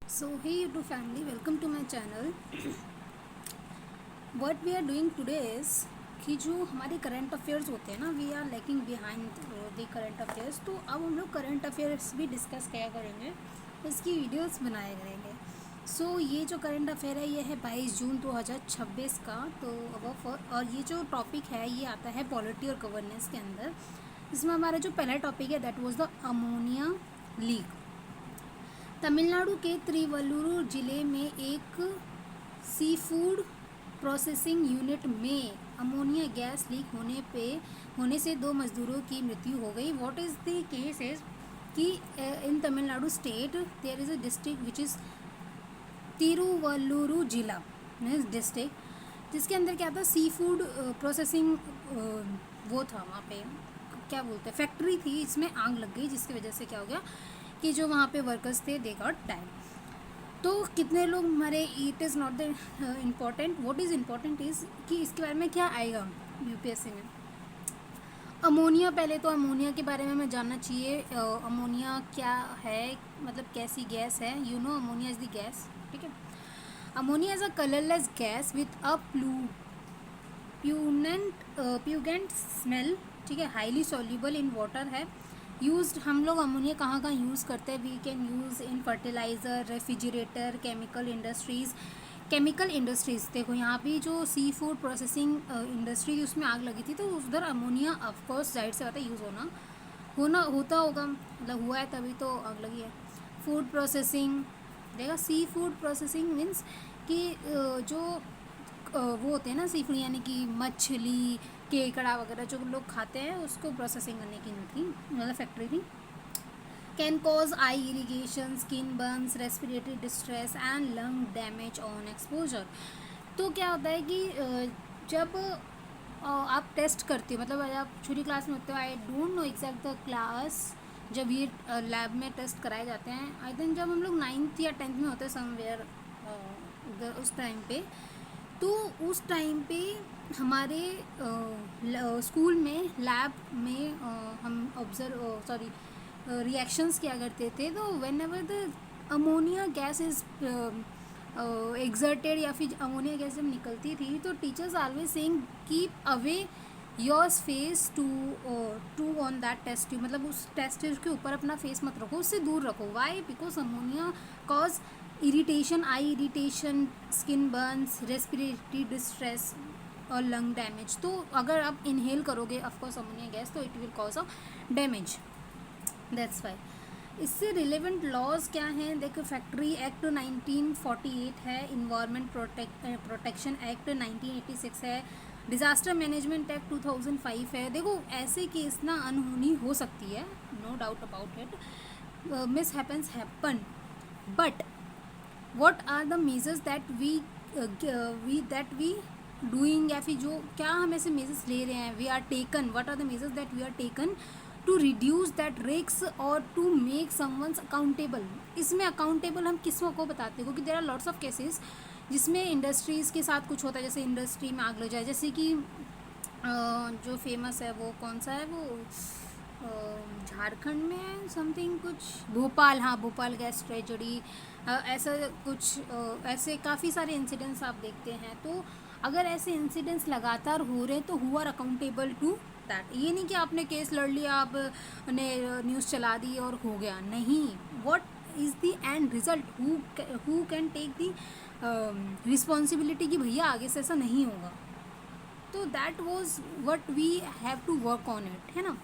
So hey YouTube family, welcome to my channel. What we are doing today is कि जो हमारे current affairs होते हैं ना, we are lacking behind the current affairs. तो अब हम लोग करंट अफेयर्स भी डिस्कस किया करेंगे, इसकी वीडियोस बनाया करेंगे. ये जो करंट अफेयर है ये है 22 जून 2026 का. तो और ये जो टॉपिक है ये आता है पॉलिटी और गवर्नेंस के अंदर. इसमें हमारा जो पहला टॉपिक है that was the ammonia leak. Tamil Nadu के तिरुवल्लुर जिले में एक सी फूड प्रोसेसिंग यूनिट में अमोनिया गैस लीक होने से 2 मजदूरों की मृत्यु हो गई. What is the case is कि in Tamil Nadu state there is a district which is Tiruvallur जिला डिस्ट्रिक्ट, जिसके अंदर क्या था, सी फूड प्रोसेसिंग वो था. वहाँ पे क्या बोलते हैं, फैक्ट्री थी. इसमें आग लग गई जिसकी वजह से क्या हो गया कि जो वहाँ पे वर्कर्स थे दे गॉट डाइड. तो कितने लोग मरे, it is not the important. What is important is कि इसके बारे में क्या आएगा यूपीएससी में. अमोनिया, पहले तो अमोनिया के बारे में हमें जानना चाहिए. अमोनिया क्या है, मतलब कैसी गैस है. You know ammonia is the gas, ठीक है. Ammonia is a colourless gas with a pungent smell, ठीक है. हाईली सॉल्युबल इन वाटर है. यूज्ड, हम लोग अमोनिया कहाँ कहाँ यूज़ करते हैं. We can use in fertiliser, refrigerator, chemical industries. देखो यहाँ भी जो सी फूड प्रोसेसिंग इंडस्ट्री उसमें आग लगी थी, तो उधर अमोनिया ऑफकोर्स जाहिर से बात है यूज़ होता होगा, मतलब हुआ है तभी तो आग लगी है. फूड प्रोसेसिंग, देखा, सी फूड प्रोसेसिंग मीन्स कि जो वो होते हैं ना सी फूड, यानी कि मछली, केकड़ा वगैरह जो लोग खाते हैं उसको प्रोसेसिंग करने की थी, मतलब फैक्ट्री थी. Can cause I irrigation, skin burns, respiratory distress and lung damage on exposure. तो क्या होता है कि जब आप टेस्ट करते हो, मतलब आप छोटी क्लास में होते हो, आई don't no exact the class, जब ये लैब में टेस्ट कराए जाते हैं, आई थिंक जब हम लोग 9th या 10th में होते हैं समवेयर उस टाइम पे. तो उस टाइम पे हमारे स्कूल में लैब में हम रिएक्शंस किया करते थे. तो whenever the ammonia gas is exerted, या फिर अमोनिया गैस जब निकलती थी, तो teachers always saying keep away your face to on that test tube, मतलब उस टेस्ट ट्यूब के ऊपर अपना फेस मत रखो, उससे दूर रखो. Why? Because ammonia cause irritation, eye irritation, skin burns, respiratory distress और लंग डैमेज. तो अगर आप इनहेल करोगे ऑफकोर्स अमोनिया गैस, तो it will cause a damage. That's why. इससे रिलेवेंट लॉज क्या हैं, देखो, फैक्ट्री एक्ट 1948 है, इन्वायरमेंट प्रोटेक्शन एक्ट 1986 है, डिज़ास्टर मैनेजमेंट एक्ट 2005 है. देखो ऐसे केस ना अनहोनी हो सकती है, no doubt about it, miss happen, but what are the measures that we doing, या फिर जो क्या हम ऐसे measures ले रहे हैं, we are taken, what are the measures that we are taken to reduce that risks or to make someone accountable. इसमें accountable हम किसको को बताते हैं, क्योंकि there are lots of cases जिसमें इंडस्ट्रीज़ के साथ कुछ होता है, जैसे इंडस्ट्री में आग लग जाए, जैसे कि जो फेमस है वो कौन सा है, वो झारखंड में समथिंग कुछ, भोपाल, हाँ, भोपाल गैस ट्रेजेडी, ऐसा कुछ, ऐसे काफ़ी सारे इंसिडेंट्स आप देखते हैं. तो अगर ऐसे इंसिडेंट्स लगातार हो रहे हैं तो who are accountable to that. ये नहीं कि आपने केस लड़ लिया, आपने न्यूज़ चला दी और हो गया, नहीं. What is the end result, who can take the responsibility कि भैया आगे से ऐसा नहीं होगा. तो that was what we have to work on it, है ना.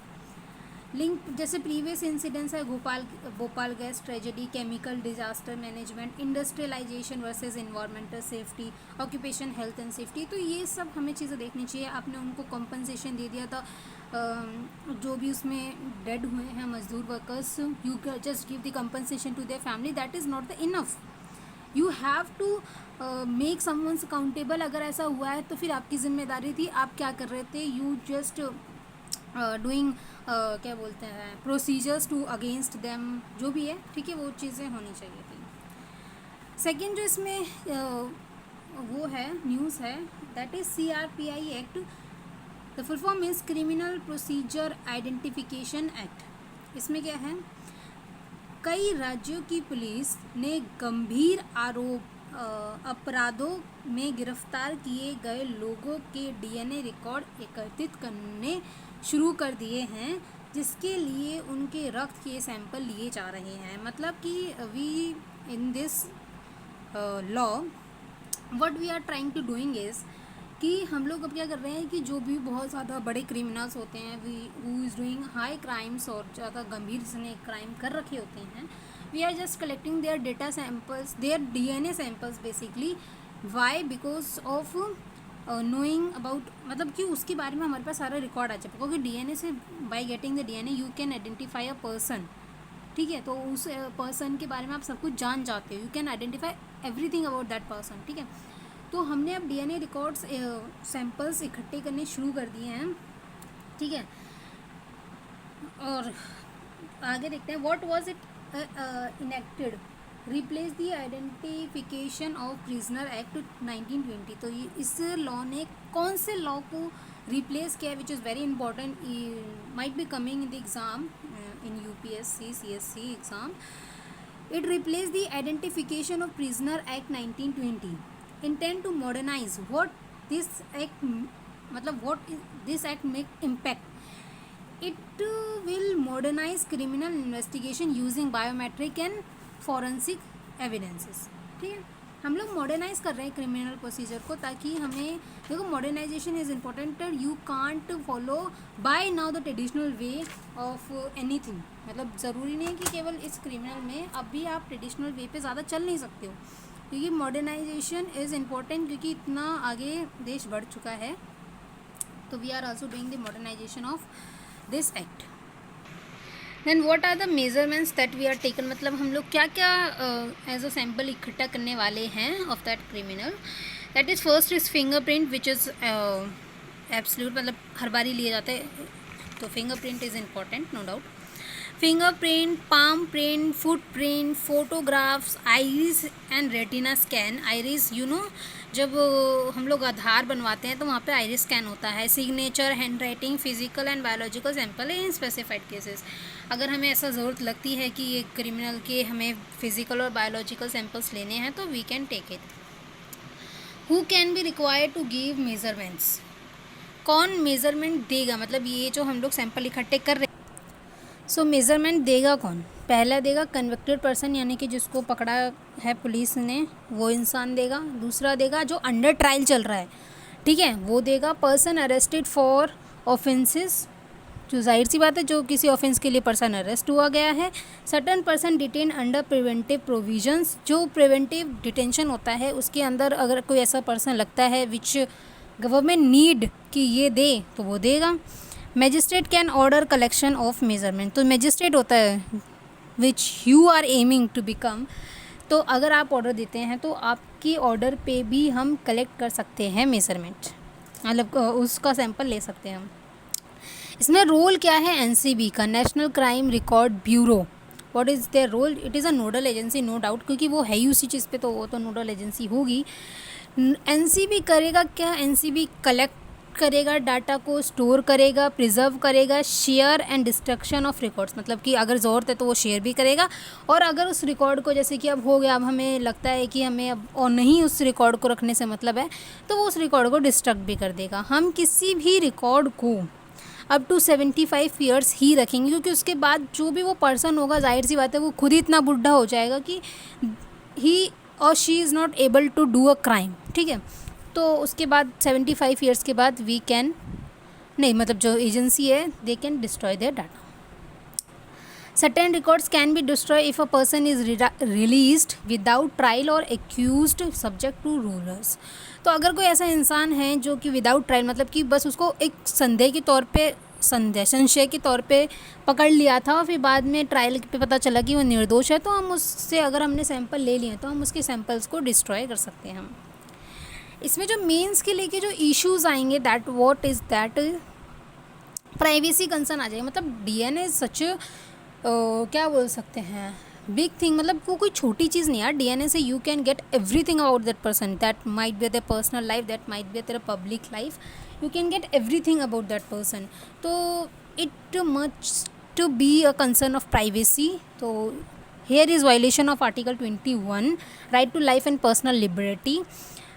लिंक जैसे प्रीवियस इंसिडेंट्स है, Bhopal gas tragedy, chemical disaster management, industrialisation versus environmental safety, occupation health and safety. तो ये सब हमें चीज़ें देखनी चाहिए. आपने उनको कॉम्पनसेशन दे दिया था, जो भी उसमें डेड हुए हैं मजदूर workers, you just give the compensation to their family, that is not the enough. You have to make someones accountable. अगर ऐसा हुआ है तो फिर आपकी जिम्मेदारी थी, आप क्या कर रहे थे, यू जस्ट डूइंग क्या बोलते हैं, प्रोसीजर्स टू अगेंस्ट देम, जो भी है, ठीक है, वो चीज़ें होनी चाहिए थी. सेकेंड जो इसमें वो है न्यूज़ है, that is CRPI act. The full form is criminal procedure identification act. इसमें क्या है, कई राज्यों की पुलिस ने गंभीर अपराधों में गिरफ्तार किए गए लोगों के डीएनए रिकॉर्ड एकत्रित करने शुरू कर दिए हैं, जिसके लिए उनके रक्त के सैंपल लिए जा रहे हैं। मतलब कि we in this law what we are trying to doing is कि हम लोग अब क्या कर रहे हैं कि जो भी बहुत ज़्यादा बड़े क्रिमिनल्स होते हैं, we who is doing high crimes और ज़्यादा गंभीर जिसने क्राइम कर रखे होते हैं, we are just collecting their data samples, their DNA samples basically. Why? Because of knowing about, मतलब कि उसके बारे में हमारे पास सारा रिकॉर्ड आ जाए, क्योंकि डीएनए से, by getting the DNA you can identify a person. ठीक है, तो उस पर्सन के बारे में आप सब कुछ जान जाते हो, you can identify everything about that person. ठीक है, तो हमने अब डीएनए रिकॉर्ड्स सैंपल्स इकट्ठे करने शुरू कर दिए हैं। ठीक है, और आगे देखते हैं। What was it enacted replace the identification of prisoner act 1920। तो इस लॉ ने कौन से लॉ को रिप्लेस किया, which is very important, might be coming in the exam in UPSC CSC exam. It replaced the Identification of Prisoner Act 1920. Intend to modernize what this act, मतलब what this act make impact. It will modernize criminal investigation using biometric and forensic evidences. ठीक है, हम लोग modernise कर रहे हैं criminal procedure को, ताकि हमें, देखो modernisation is important. You can't follow by now the traditional way of anything. मतलब ज़रूरी नहीं है कि केवल इस क्रिमिनल में अब भी आप ट्रेडिशनल वे पे ज़्यादा चल नहीं सकते हो, क्योंकि मॉडर्नाइजेशन इज़ इम्पॉर्टेंट, क्योंकि इतना आगे देश बढ़ चुका है। तो we are also doing the modernisation of this act. Then what are the measurements that we are taken, मतलब हम लोग क्या क्या एज अ सैम्पल इकट्ठा करने वाले हैं of that criminal. That is first is fingerprint, which is absolute, मतलब हर बार ही लिया जाता है, तो fingerprint is important, no doubt. Fingerprint, palm print, footprint, photographs, iris and retina scan. Iris you know, जब हम लोग आधार बनवाते हैं तो वहाँ पे आइरिस स्कैन होता है। Signature, hand writing, physical and biological sample in specified cases. अगर हमें ऐसा ज़रूरत लगती है कि ये क्रिमिनल के हमें फिजिकल और बायोलॉजिकल सैंपल्स लेने हैं, तो we can take it. Who can be required to give measurements, कौन मेज़रमेंट देगा, मतलब ये जो हम लोग सैंपल इकट्ठे कर रहे हैं, सो मेज़रमेंट देगा कौन? पहला देगा कन्विक्टेड पर्सन, यानी कि जिसको पकड़ा है पुलिस ने, वो इंसान देगा। दूसरा देगा जो अंडर ट्रायल चल रहा है, ठीक है, वो देगा। पर्सन अरेस्टेड फॉर ऑफेंसेस, जो जाहिर सी बात है जो किसी ऑफेंस के लिए पर्सन अरेस्ट हुआ गया है। Certain person detain under preventive provisions, जो प्रिवेंटिव डिटेंशन होता है उसके अंदर अगर कोई ऐसा पर्सन लगता है विच गवर्नमेंट नीड कि ये दे, तो वो देगा। Magistrate can order collection of measurement, तो मैजिस्ट्रेट होता है which you are aiming to become, तो अगर आप ऑर्डर देते हैं तो आपकी ऑर्डर पे भी हम कलेक्ट कर सकते हैं मेजरमेंट, मतलब उसका सैंपल ले सकते हैं हम। इसमें रोल क्या है एनसीबी का, national crime record bureau. What is their role? It is a nodal agency, no doubt, क्योंकि वो है ही उसी चीज़ पे, तो वो तो नोडल एजेंसी होगी। एनसीबी करेगा क्या? एनसीबी कलेक्ट करेगा डाटा को, स्टोर करेगा, प्रिजर्व करेगा, share and destruction of records, मतलब कि अगर ज़रूरत है तो वो शेयर भी करेगा, और अगर उस रिकॉर्ड को, जैसे कि अब हो गया, अब हमें लगता है कि हमें अब और नहीं उस रिकॉर्ड को रखने से मतलब है, तो वो उस रिकॉर्ड को डिस्ट्रक्ट भी कर देगा। हम किसी भी रिकॉर्ड को अप टू 75 ईयर्स ही रखेंगे, क्योंकि उसके बाद जो भी वो पर्सन होगा, जाहिर सी बात है वो खुद ही इतना बुढ़ा हो जाएगा कि ही और she is not able to do a crime, ठीक है। तो उसके बाद 75 ईयर्स के बाद वी कैन, नहीं मतलब जो एजेंसी है, they can destroy there data. Certain records can be destroy if a person is released without trial और एक्यूज्ड सब्जेक्ट टू रूलर्स। तो अगर कोई ऐसा इंसान है जो कि विदाउट ट्रायल, मतलब कि बस उसको एक संदेह के तौर पे, संशय के तौर पे पकड़ लिया था, और फिर बाद में ट्रायल पे पता चला कि वो निर्दोष है, तो हम उससे, अगर हमने सैंपल ले लिए तो हम उसके सैंपल्स को डिस्ट्रॉय कर सकते हैं हम। इसमें जो मेंस के लेके जो इश्यूज आएंगे, that what is that, privacy concern आ जाएगा। मतलब डीएनए सच क्या बोल सकते हैं, बिग थिंग, मतलब वो कोई छोटी चीज़ नहीं यार। डीएनए से you can get everything about that person, that might be their personal life, that might be their public life, you can get everything about that person. तो it must to be a concern of privacy, तो here is violation of article 21, right to life and personal liberty,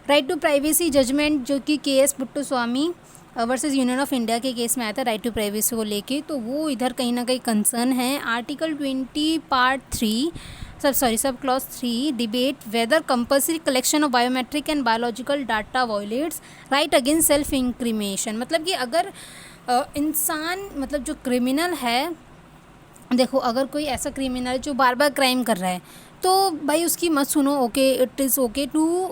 right to privacy judgement जो कि KS. Puttaswamy versus union of India के केस में आया था right to privacy को लेके, तो वो इधर कहीं ना कहीं कंसर्न है। Article 20 part 3 sub clause 3 debate whether compulsory collection of biometric and biological data violates right against self incrimination. मतलब कि अगर इंसान मतलब जो क्रिमिनल है, देखो अगर कोई ऐसा क्रिमिनल है जो बार बार क्राइम कर रहा है तो भाई उसकी मत सुनो, okay it is okay to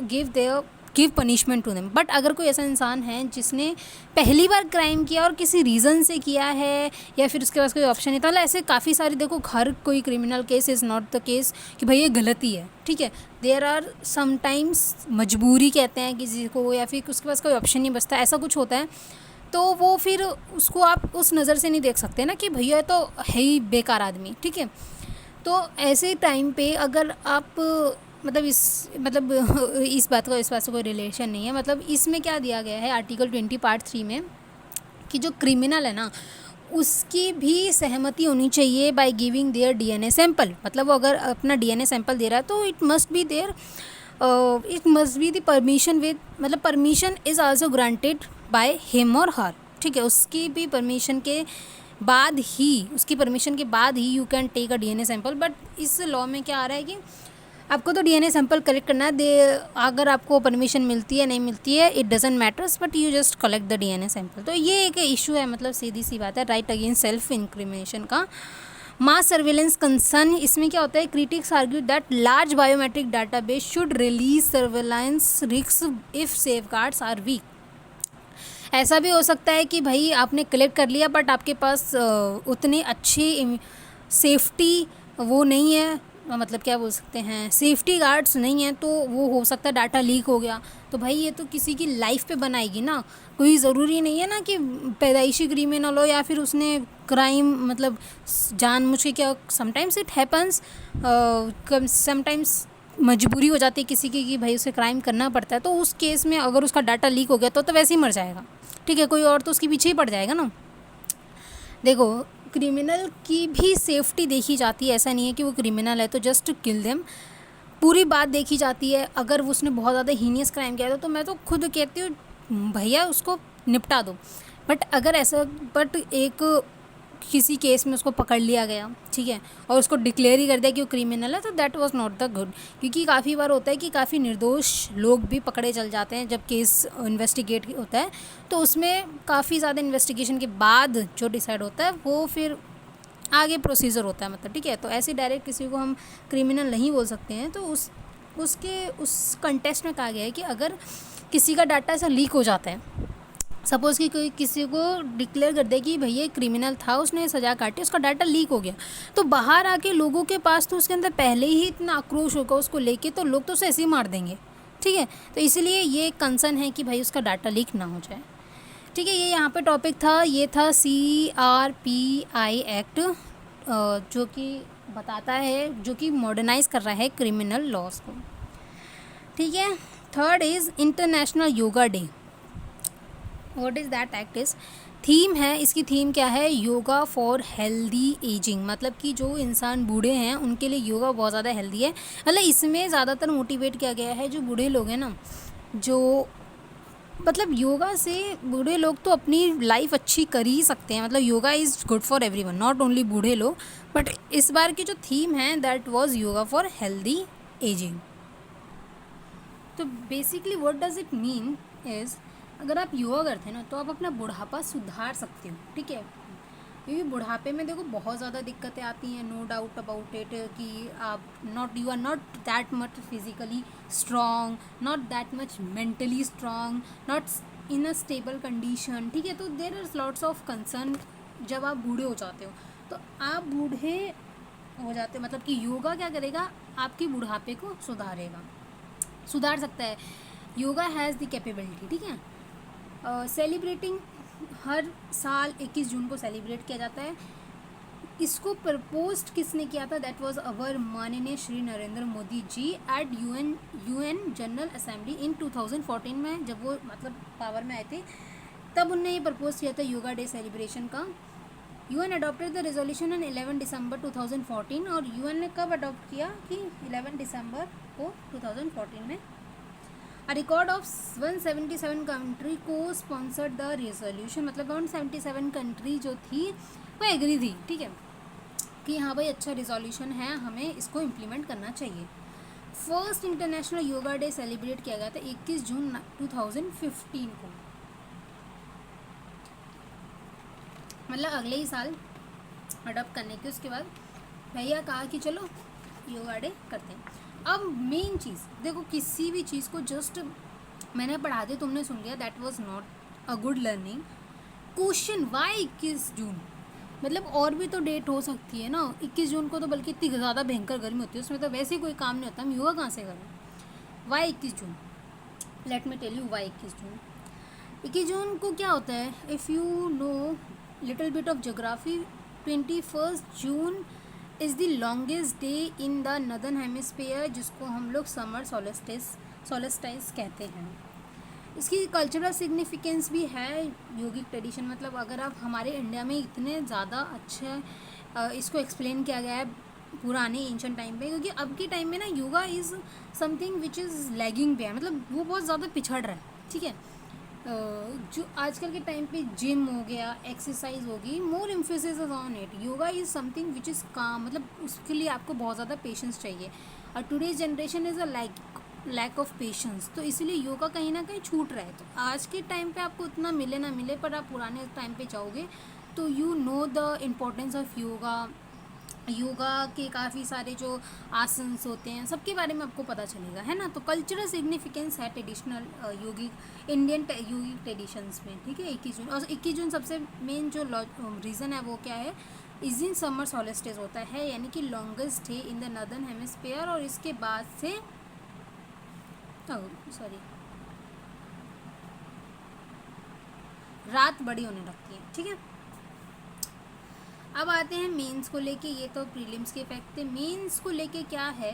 give punishment to them. But अगर कोई ऐसा इंसान है जिसने पहली बार क्राइम किया और किसी रीज़न से किया है या फिर उसके पास कोई ऑप्शन नहीं था, मतलब ऐसे काफ़ी सारे, देखो हर कोई criminal case is not the case कि भाई ये गलती है, ठीक है। देयर आर समटाइम्स मजबूरी कहते हैं किसी को, या फिर उसके पास कोई ऑप्शन नहीं बचता, ऐसा कुछ होता है, तो वो फिर उसको आप उस नज़र से नहीं देख सकते ना कि भैया तो है ही बेकार आदमी, ठीक है। तो ऐसे टाइम पे अगर आप मतलब इस बात से कोई रिलेशन नहीं है, मतलब इसमें क्या दिया गया है आर्टिकल 20 पार्ट 3 में कि जो क्रिमिनल है ना उसकी भी सहमति होनी चाहिए by giving their DNA sample. मतलब वो अगर अपना डीएनए सैंपल दे रहा है तो it must be the permission with, मतलब permission is also granted by him और हर, ठीक है। उसकी परमिशन के बाद ही you can take a DNA sample. But इस लॉ में क्या आ रहा है कि आपको तो डीएनए सैंपल कलेक्ट करना है, अगर आपको परमिशन मिलती है नहीं मिलती है it doesn't matters, but you just collect the DNA sample. तो ये एक इशू है, मतलब सीधी सी बात है, राइट अगेंस्ट सेल्फ इंक्रिमिनेशन का। मास सर्विलेंस कंसर्न, इसमें क्या होता है, critics argue that large biometric database should release surveillance risk if safeguards are weak. ऐसा भी हो सकता है कि भाई आपने कलेक्ट कर लिया बट आपके पास उतनी अच्छी सेफ्टी वो नहीं है, मतलब क्या बोल सकते हैं, सेफ्टी गार्ड्स नहीं है, तो वो हो सकता है डाटा लीक हो गया। तो भाई ये तो किसी की लाइफ पे बनाएगी ना, कोई ज़रूरी नहीं है ना कि पैदाइशी क्रिमिनल हो या फिर उसने क्राइम मतलब जानबूझ के क्या, समटाइम्स इट हैपन्स, समटाइम्स मजबूरी हो जाती है किसी की कि भाई उसे क्राइम करना पड़ता है, तो उस केस में अगर उसका डाटा लीक हो गया तो वैसे ही मर जाएगा, ठीक है, कोई और तो उसके पीछे ही पड़ जाएगा ना। देखो क्रिमिनल की भी सेफ्टी देखी जाती है, ऐसा नहीं है कि वो क्रिमिनल है तो जस्ट किल देम, पूरी बात देखी जाती है। अगर उसने बहुत ज़्यादा हीनियस क्राइम किया था तो मैं तो खुद कहती हूँ भैया उसको निपटा दो। बट एक किसी केस में उसको पकड़ लिया गया, ठीक है, और उसको डिक्लेयर ही कर दिया कि वो क्रिमिनल है, तो that was not the good. क्योंकि काफ़ी बार होता है कि काफ़ी निर्दोष लोग भी पकड़े चल जाते हैं जब केस इन्वेस्टिगेट होता है, तो उसमें काफ़ी ज़्यादा इन्वेस्टिगेशन के बाद जो डिसाइड होता है वो फिर आगे प्रोसीजर होता है, मतलब ठीक है। तो ऐसे डायरेक्ट किसी को हम क्रिमिनल नहीं बोल सकते हैं। तो उस कंटेस्ट में कहा गया है कि अगर किसी का डाटा ऐसा लीक हो जाता है, सपोज़ कि कोई किसी को डिक्लेयर कर दे कि भैया क्रिमिनल था, उसने सज़ा काटी, उसका डाटा लीक हो गया, तो बाहर आके लोगों के पास तो उसके अंदर पहले ही इतना आक्रोश होगा उसको लेके, तो लोग तो उसे ऐसे ही मार देंगे, ठीक है। तो इसलिए ये कंसर्न है कि भाई उसका डाटा लीक ना हो जाए, ठीक है। ये यहाँ पे टॉपिक था, ये था CRPI एक्ट, जो कि बताता है, जो कि मॉडर्नाइज़ कर रहा है क्रिमिनल लॉज को, ठीक है। Third is international yoga day. What is that act is, theme है, इसकी थीम क्या है, योगा फॉर हेल्दी एजिंग। मतलब कि जो इंसान बूढ़े हैं उनके लिए योगा बहुत ज़्यादा हेल्दी है। मतलब इसमें ज़्यादातर मोटिवेट किया गया है जो बूढ़े लोग हैं ना, जो मतलब योगा से बूढ़े लोग तो अपनी लाइफ अच्छी कर ही सकते हैं। मतलब yoga is good for everyone, not only बूढ़े लोग। बट इस बार की जो थीम है that was yoga for healthy ageing. तो basically what does it mean is, अगर आप योगा करते हैं ना तो आप अपना बुढ़ापा सुधार सकते हो, ठीक है। क्योंकि बुढ़ापे में देखो बहुत ज़्यादा दिक्कतें आती हैं, नो डाउट अबाउट इट, कि आप you are not that much physically strong, not that much mentally strong, not in a stable condition, ठीक है। तो there are lots of concern जब आप बूढ़े हो जाते हो। तो आप बूढ़े हो जाते मतलब कि योगा क्या करेगा, आपकी बुढ़ापे को सुधार सकता है। योगा हैज़ द कैपेबिलिटी, ठीक है। सेलिब्रेटिंग हर साल 21 जून को सेलिब्रेट किया जाता है। इसको प्रपोज किसने किया था, दैट वाज अवर माननीय Shri Narendra Modi ji at UN general assembly in 2014 में, जब वो मतलब पावर में आए थे तब उनने ये प्रपोज किया था योगा डे सेलिब्रेशन का। UN adopted the resolution on 11 दिसंबर 2014, और यूएन ने कब अडॉप्ट किया कि 11 दिसंबर को 2014 में। अ रिकॉर्ड ऑफ 177 कंट्री को स्पॉन्सर्ड द रेजोल्यूशन, मतलब 177 कंट्री जो थी वो एग्री थी, ठीक है, कि हाँ भाई अच्छा रिजोल्यूशन है, हमें इसको इम्प्लीमेंट करना चाहिए। First international yoga day celebrate किया गया था 21 जून 2015 को, मतलब अगले ही साल अडॉप्ट करने के उसके बाद भैया कहा कि चलो योगा डे करते हैं। अब मेन चीज़ देखो, किसी भी चीज़ को जस्ट मैंने पढ़ा दिया तुमने सुन लिया, that was not a good learning. Question Y 21 जून, मतलब और भी तो डेट हो सकती है ना। 21 जून को तो बल्कि इतनी ज़्यादा भयंकर गर्मी होती है, उसमें तो वैसे ही कोई काम नहीं होता, हम योगा कहाँ से करें। Why 21 June, let me tell you why 21 June. 21 June को क्या होता है, if you know little bit of geography, 21 June is the longest day in the northern hemisphere, जिसको हम लोग समर सोलिस्टिस कहते हैं। इसकी कल्चरल सिग्निफिकेंस भी है, योगिक ट्रेडिशन, मतलब अगर आप हमारे इंडिया में इतने ज़्यादा अच्छे इसको एक्सप्लेन किया गया है पुराने एंशिएंट टाइम पे, क्योंकि अब के टाइम में ना yoga is something which is lagging पे है, मतलब वो बहुत ज़्यादा पिछड़ रहा है, ठीक है। जो आजकल के टाइम पे जिम हो गया, एक्सरसाइज होगी, more emphasis on it. Yoga is something which is calm, मतलब उसके लिए आपको बहुत ज़्यादा पेशेंस चाहिए, और today's generation is a lack of patience, तो इसीलिए योगा कहीं ना कहीं छूट रहा है। तो आज के टाइम पे आपको उतना मिले ना मिले, पर आप पुराने टाइम पे जाओगे तो you know the importance of yoga. Yoga के काफ़ी सारे जो आसन्स होते हैं सबके बारे में आपको पता चलेगा, है ना। तो कल्चरल सिग्निफिकेंस है ट्रेडिशनल योगिक इंडियन योगिक ट्रेडिशंस में, ठीक है। 21 जून, और 21 जून सबसे मेन जो रीज़न है वो क्या है, इस दिन समर सोलिस्टिस होता है, यानी कि longest day in the northern hemisphere, और इसके बाद से सॉरी रात बड़ी होने लगती है, ठीक है। अब आते हैं मेंस को लेके, ये तो प्रीलिम्स के इफेक्ट थे। मेंस को लेके क्या है,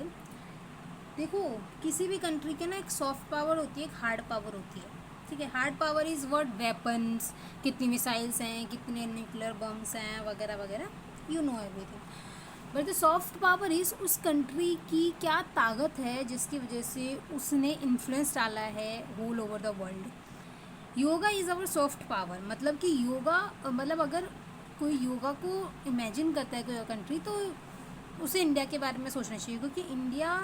देखो किसी भी कंट्री के ना एक सॉफ्ट पावर होती है, एक हार्ड पावर होती है, ठीक है। Hard power is what, weapons, कितनी मिसाइल्स हैं, कितने न्यूक्लियर बम्स हैं, वगैरह वगैरह, you know everything. But the soft power is उस कंट्री की क्या ताकत है जिसकी वजह से उसने इन्फ्लुएंस डाला है whole over the world. Yoga is our soft power, मतलब कि योगा, मतलब अगर कोई योगा को इमेजिन करता है कोई कंट्री, तो उसे इंडिया के बारे में सोचना चाहिए, क्योंकि इंडिया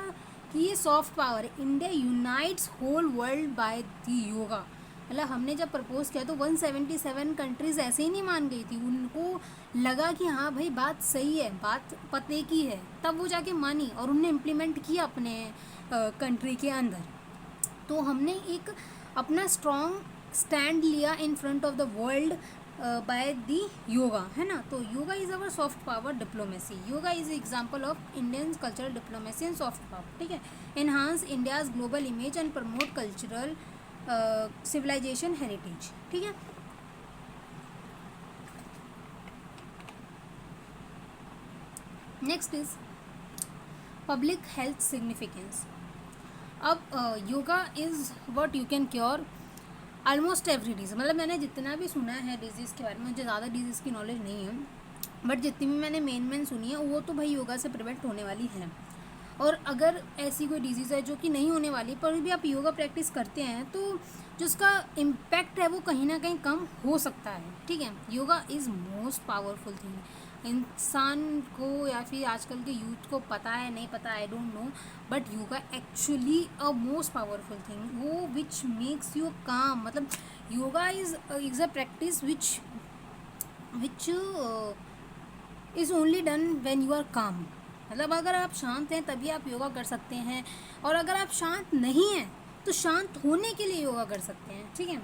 की ये सॉफ्ट पावर है। India unites whole world by the yoga. मतलब हमने जब प्रपोज किया तो 177 कंट्रीज़ ऐसे ही नहीं मान गई थी, उनको लगा कि हाँ भाई बात सही है, बात पते की है, तब वो जाके मानी और उनने इम्प्लीमेंट किया अपने कंट्री के अंदर। तो हमने एक अपना स्ट्रॉन्ग स्टैंड लिया in front of the world by the yoga, है ना। तो yoga is our soft power diplomacy. Yoga is example of Indian cultural diplomacy and soft power, ठीक है। Enhance India's global image and promote cultural civilisation heritage, ठीक है। Next is public health significance. अब yoga is what you can cure almost every disease, मतलब मैंने जितना भी सुना है डिजीज़ के बारे में, मुझे ज़्यादा डिजीज़ की नॉलेज नहीं है, बट जितनी भी मैंने मेन सुनी है वो तो भाई योगा से प्रिवेंट होने वाली है। और अगर ऐसी कोई डिजीज़ है जो कि नहीं होने वाली, पर भी आप योगा प्रैक्टिस करते हैं तो जो उसका इम्पैक्ट है वो कहीं ना कहीं कम हो सकता है, ठीक है। Yoga is most powerful thing. इंसान को या फिर आजकल के यूथ को पता है नहीं पता, I don't know, but yoga actually a most powerful thing, वो विच मेक्स यू काम। मतलब yoga is a practice which is only done when you are calm. मतलब अगर आप शांत हैं तभी आप योगा कर सकते हैं, और अगर आप शांत नहीं हैं तो शांत होने के लिए योगा कर सकते हैं, ठीक है।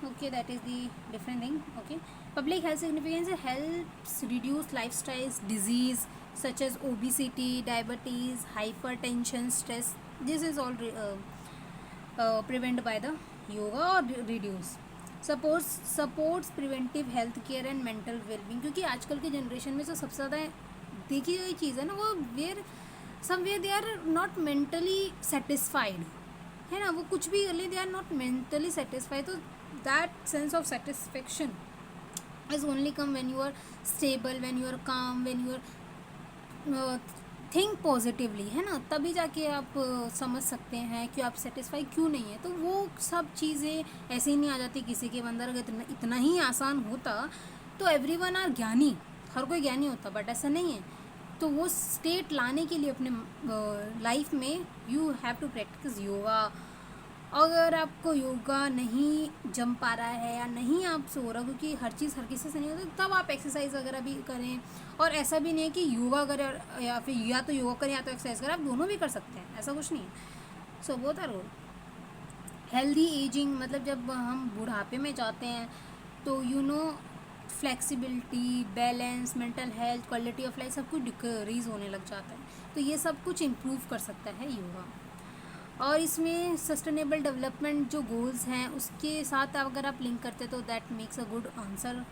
Okay, that is the different thing. Okay, public health significance helps reduce lifestyle disease such as obesity, diabetes, hypertension, stress, this is all prevent by the yoga और reduce supports preventive health care and mental wellbeing. क्योंकि आजकल के generation में जो सबसे ज़्यादा देखी गई चीज़ है ना, वो somewhere they are not mentally satisfied, है ना। वो कुछ भी कर ले, they are not mentally satisfied, तो that sense of satisfaction is only come when you are stable, when you are calm, when you are think positively, है ना, तभी जाके आप समझ सकते हैं कि आप सेटिस्फाई क्यों नहीं है। तो वो सब चीज़ें ऐसे ही नहीं आ जाती किसी के अंदर। अगर इतना ही आसान होता तो एवरीवन आर ज्ञानी, हर कोई ज्ञानी होता, बट ऐसा नहीं है। तो वो स्टेट लाने के लिए अपने लाइफ में you have to practice yoga. अगर आपको योगा नहीं जम पा रहा है या नहीं आपसे हो रहा, क्योंकि हर चीज़ हर किसी से नहीं होती, तब आप एक्सरसाइज वगैरह भी करें। और ऐसा भी नहीं है कि योगा करें या फिर या तो योगा करें या तो एक्सरसाइज करें, आप दोनों भी कर सकते हैं, ऐसा कुछ नहीं है। So both are good. Healthy ageing मतलब जब हम बुढ़ापे में जाते हैं तो you know flexibility, balance, mental health, quality of life सब कुछ डिक्रीज होने लग जाता है। तो ये सब कुछ इम्प्रूव कर सकता है योगा। और इसमें सस्टेनेबल डेवलपमेंट जो गोल्स हैं उसके साथ अगर आप लिंक करते तो that makes a good answer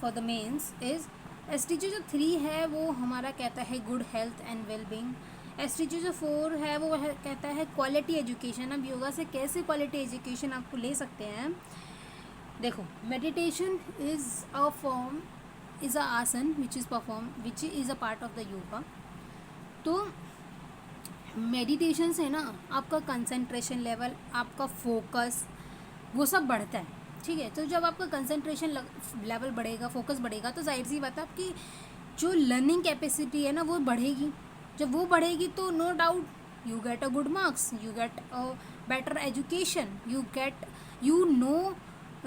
for the mains. Is SDG जो 3 है वो हमारा कहता है good health and wellbeing. SDG जो 4 है वो कहता है क्वालिटी एजुकेशन। अब योगा से कैसे क्वालिटी एजुकेशन आपको ले सकते हैं, देखो, meditation is a form, is a asana which is perform, which is a part of the yoga. तो मेडिटेशन से ना आपका कंसंट्रेशन लेवल, आपका फोकस, वो सब बढ़ता है, ठीक है। तो जब आपका कंसंट्रेशन लेवल बढ़ेगा, फोकस बढ़ेगा, तो जाहिर सी बात है आपकी जो लर्निंग कैपेसिटी है ना वो बढ़ेगी। जब वो बढ़ेगी तो no doubt you get a good marks, you get a better education, you know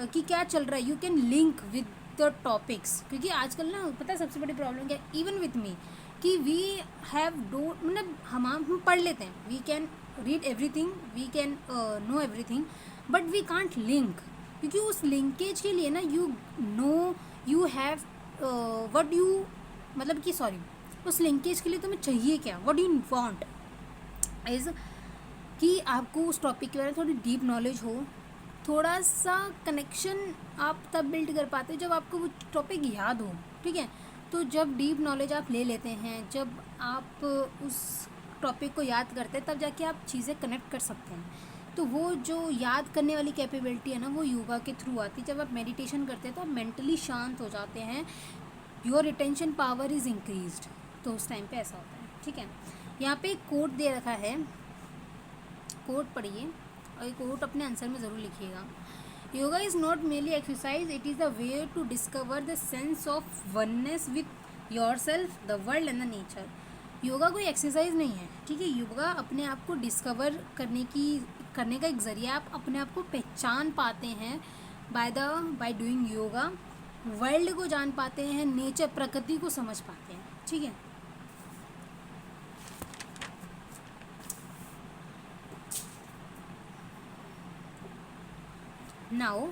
कि क्या चल रहा है, you can link with the topics. क्योंकि आजकल ना पता है सबसे बड़ी प्रॉब्लम क्या है, इवन विथ मी, कि वी हैव डोंट, मतलब हम पढ़ लेते हैं, we can read everything, we can know everything, but we can't link. क्योंकि उस लिंकेज के लिए ना यू हैव व्हाट यू, मतलब कि सॉरी, उस लिंकेज के लिए तुम्हें चाहिए क्या, व्हाट यू वांट इज़ कि आपको उस टॉपिक के बारे में थोड़ी डीप नॉलेज हो। थोड़ा सा कनेक्शन आप तब बिल्ड कर पाते हो जब आपको वो टॉपिक याद हो, ठीक है। तो जब डीप नॉलेज आप ले लेते हैं, जब आप उस टॉपिक को याद करते हैं, तब जाके आप चीज़ें कनेक्ट कर सकते हैं। तो वो जो याद करने वाली कैपेबिलिटी है ना वो योगा के थ्रू आती है। जब आप मेडिटेशन करते हैं तो आप मेंटली शांत हो जाते हैं, your retention power is increased. तो उस टाइम पे ऐसा होता है, ठीक है। यहाँ पे एक कोट दे रखा है, कोट पढ़िए और ये कोट अपने आंसर में ज़रूर लिखिएगा। Yoga is not merely exercise, it is the way to discover the sense of oneness with your self, the world and the nature. Yoga कोई एक्सरसाइज नहीं है, ठीक है। योगा अपने आप को डिस्कवर करने का एक ज़रिया, आप अपने आप को पहचान पाते हैं बाय डूइंग योगा, वर्ल्ड को जान पाते हैं, नेचर, प्रकृति को समझ पाते हैं, ठीक है। नाउ